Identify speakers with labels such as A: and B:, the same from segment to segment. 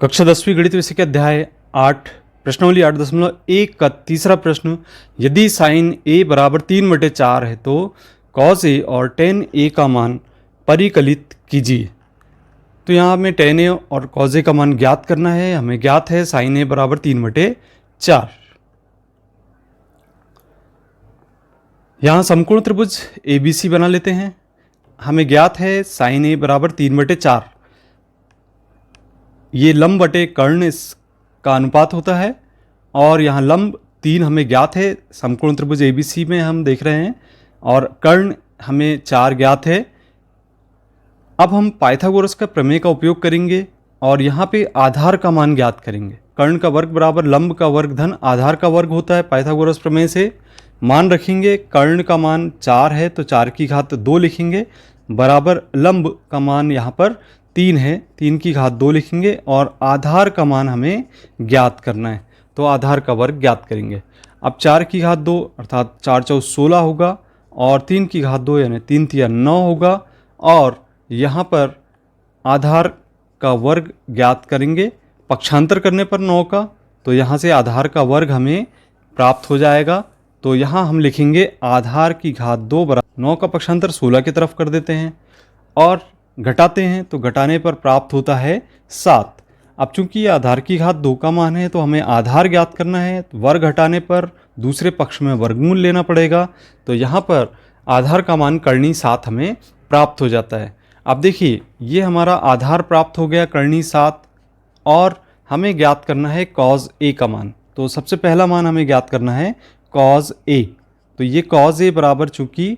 A: कक्षा 10वीं गणित विषय के अध्याय 8 प्रश्नावली 8.1 का तीसरा प्रश्न, यदि साइन ए बराबर 3/4 है तो कॉस ए और टेन ए का मान परिकलित कीजिए। तो यहाँ हमें टेन ए और कॉस ए का मान ज्ञात करना है। हमें ज्ञात है साइन ए बराबर 3/4। यहाँ समकोण त्रिभुज ABC बना लेते हैं। हमें ज्ञात है साइन ए बराबर 3/4। ये लंब बटे कर्ण इसका अनुपात होता है और यहाँ लंब 3 हमें ज्ञात है, समकोण त्रिभुज ABC में हम देख रहे हैं, और कर्ण हमें 4 ज्ञात है। अब हम पाइथागोरस का प्रमेय का उपयोग करेंगे और यहाँ पे आधार का मान ज्ञात करेंगे। कर्ण का वर्ग बराबर लंब का वर्ग धन आधार का वर्ग होता है। पाइथागोरस प्रमेय से मान रखेंगे, कर्ण का मान 4 है तो 4 की घात 2 लिखेंगे, बराबर लंब का मान यहाँ पर 3 है, 3 की घात 2 लिखेंगे, और आधार का मान हमें ज्ञात करना है तो आधार का वर्ग ज्ञात करेंगे। अब 4 की घात 2 अर्थात 4 चौक 16 होगा, और 3 की घात 2 यानी 3 तिया 9 होगा, और यहाँ पर आधार का वर्ग ज्ञात करेंगे। पक्षांतर करने पर 9 का, तो यहाँ से आधार का वर्ग हमें प्राप्त हो जाएगा। तो यहाँ हम लिखेंगे आधार की घात 2 बराबर 9 का पक्षांतर 16 की तरफ कर देते हैं और घटाते हैं, तो घटाने पर प्राप्त होता है 7। अब चूंकि आधार की घात 2 का मान है तो हमें आधार ज्ञात करना है। वर्ग घटाने पर दूसरे पक्ष में वर्गमूल लेना पड़ेगा, तो यहाँ पर आधार का मान कर्णी 7 हमें प्राप्त हो जाता है। अब देखिए ये हमारा आधार प्राप्त हो गया कर्णी 7, और हमें ज्ञात करना है कॉस ए का मान। तो सबसे पहला मान हमें ज्ञात करना है कॉस ए। तो ये कॉस ए बराबर चूंकि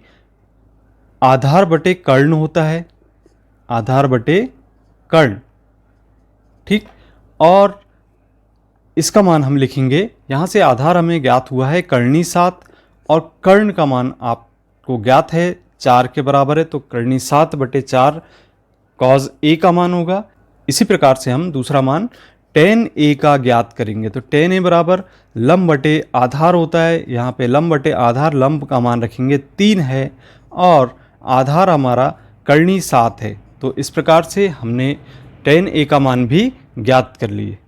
A: आधार बटे कर्ण होता है, आधार बटे कर्ण, ठीक, और इसका मान हम लिखेंगे। यहाँ से आधार हमें ज्ञात हुआ है कर्णी 7 और कर्ण का मान आपको ज्ञात है 4 के बराबर है, तो कर्णी 7/4 कॉस ए का मान होगा। इसी प्रकार से हम दूसरा मान टेन ए का ज्ञात करेंगे। तो टेन ए बराबर लंब बटे आधार होता है, यहाँ पे लंब बटे आधार, लंब का मान रखेंगे 3 है और आधार हमारा कर्णी 7 है। तो इस प्रकार से हमने टेन ए का मान भी ज्ञात कर लिए।